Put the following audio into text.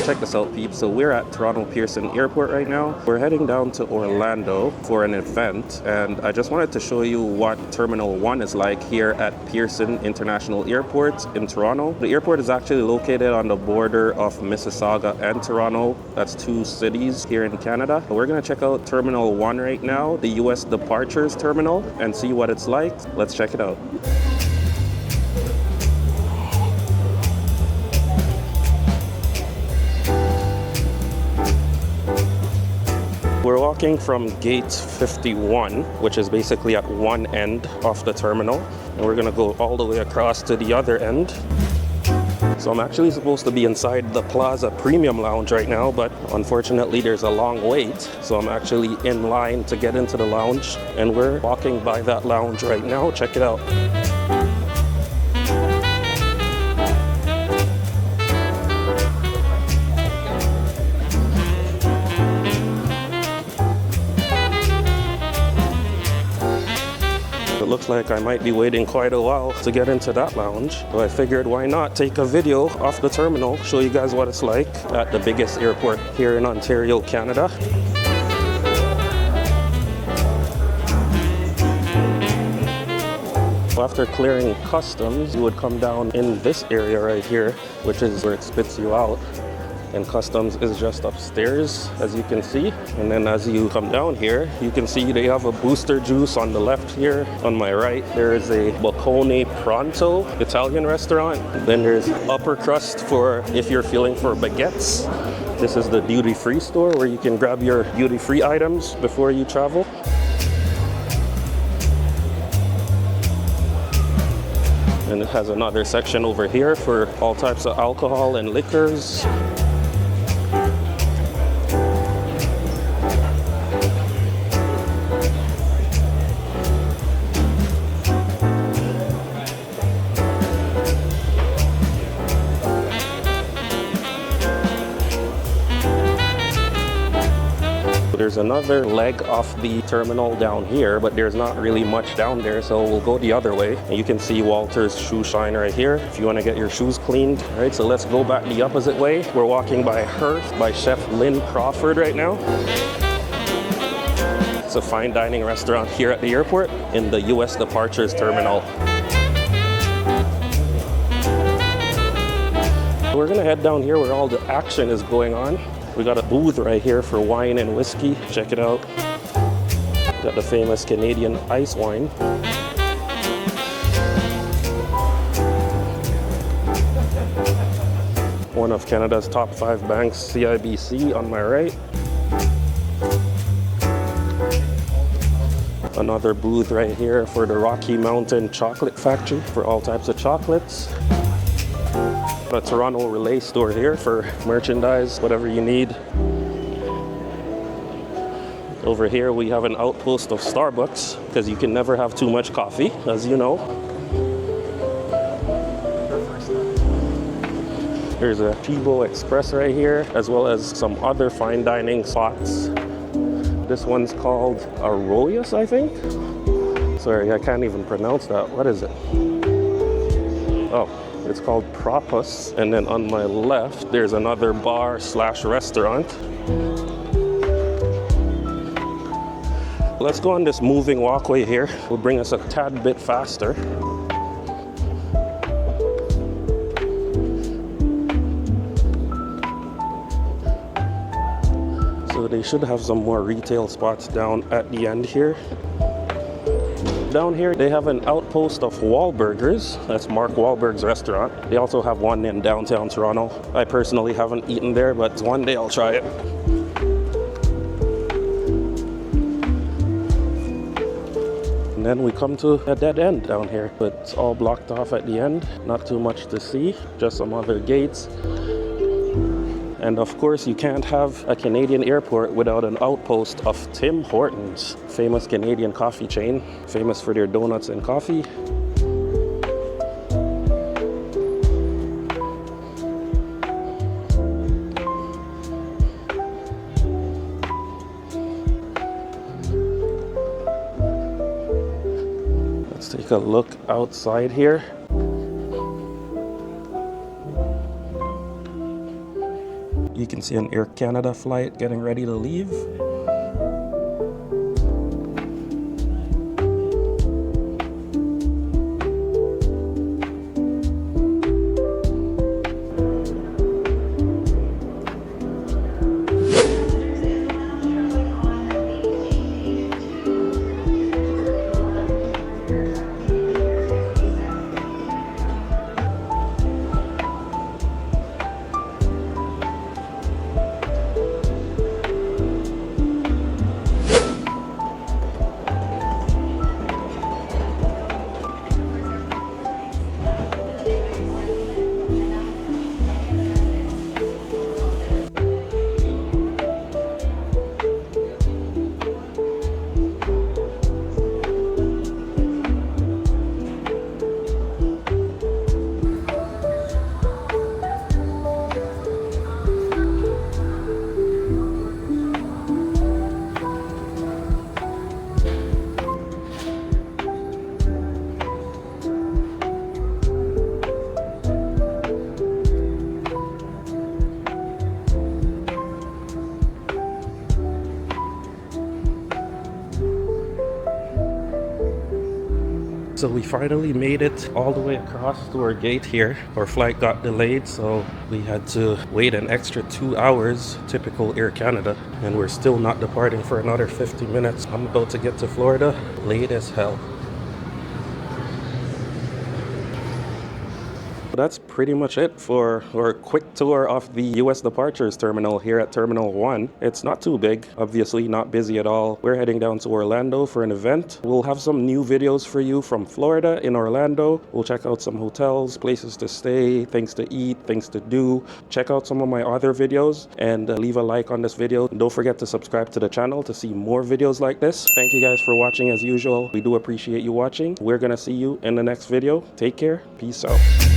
check this out, peeps. So we're at Toronto Pearson Airport right now. We're heading down to Orlando for an event, and I just wanted to show you what Terminal 1 is like here at Pearson International Airport in Toronto. The airport is actually located on the border of Mississauga and Toronto. That's two cities here in Canada. We're gonna check out Terminal 1 right now, the US departures terminal, and see what it's like. Let's check it out. We're walking from gate 51, which is basically at one end of the terminal, and we're gonna go all the way across to the other end. So I'm actually supposed to be inside the Plaza Premium Lounge right now, but unfortunately there's a long wait. So I'm actually in line to get into the lounge, and we're walking by that lounge right now. Check it out. It looks like I might be waiting quite a while to get into that lounge. So I figured why not take a video off the terminal, show you guys what it's like at the biggest airport here in Ontario, Canada. After clearing customs, you would come down in this area right here, which is where it spits you out. And customs is just upstairs, as you can see. And then as you come down here, you can see they have a booster juice on the left here. On my right, there is a Boccone Pronto Italian restaurant. Then there's upper crust for if you're feeling for baguettes. This is the duty-free store where you can grab your duty-free items before you travel. And it has another section over here for all types of alcohol and liquors. There's another leg off the terminal down here, but there's not really much down there, so we'll go the other way. And you can see Walter's shoe shine right here if you want to get your shoes cleaned. All right, so let's go back the opposite way. We're walking by Hearth by Chef Lynn Crawford right now. It's a fine dining restaurant here at the airport in the US departures terminal. We're gonna head down here where all the action is going on. We got a booth right here for wine and whiskey. Check it out. Got the famous Canadian ice wine. One of Canada's top 5 banks, CIBC, on my right. Another booth right here for the Rocky Mountain Chocolate Factory for all types of chocolates. A Toronto Relay store here for merchandise, whatever you need. Over here we have an outpost of Starbucks, because you can never have too much coffee, as you know. There's a Chibo Express right here, as well as some other fine dining spots. This one's called Arroyos, I think. Sorry, I can't even pronounce that. What is it? Oh. It's called Propus. And then on my left, there's another bar slash restaurant. Let's go on this moving walkway here. Will bring us a tad bit faster. So they should have some more retail spots down at the end here. Down here, they have an outpost of Wahlburgers. That's Mark Wahlberg's restaurant. They also have one in downtown Toronto. I personally haven't eaten there, but one day I'll try it. And then we come to a dead end down here, but it's all blocked off at the end. Not too much to see, just some other gates. And of course, you can't have a Canadian airport without an outpost of Tim Hortons, famous Canadian coffee chain, famous for their donuts and coffee. Let's take a look outside here. You can see an Air Canada flight getting ready to leave. So we finally made it all the way across to our gate here. Our flight got delayed, so we had to wait an extra 2 hours, typical Air Canada, and we're still not departing for another 50 minutes. I'm about to get to Florida, late as hell. That's pretty much it for our quick tour of the US departures terminal here at Terminal 1. It's not too big, obviously not busy at all. We're heading down to Orlando for an event. We'll have some new videos for you from Florida in Orlando. We'll check out some hotels, places to stay, things to eat, things to do. Check out some of my other videos and leave a like on this video. And don't forget to subscribe to the channel to see more videos like this. Thank you guys for watching as usual. We do appreciate you watching. We're gonna see you in the next video. Take care. Peace out.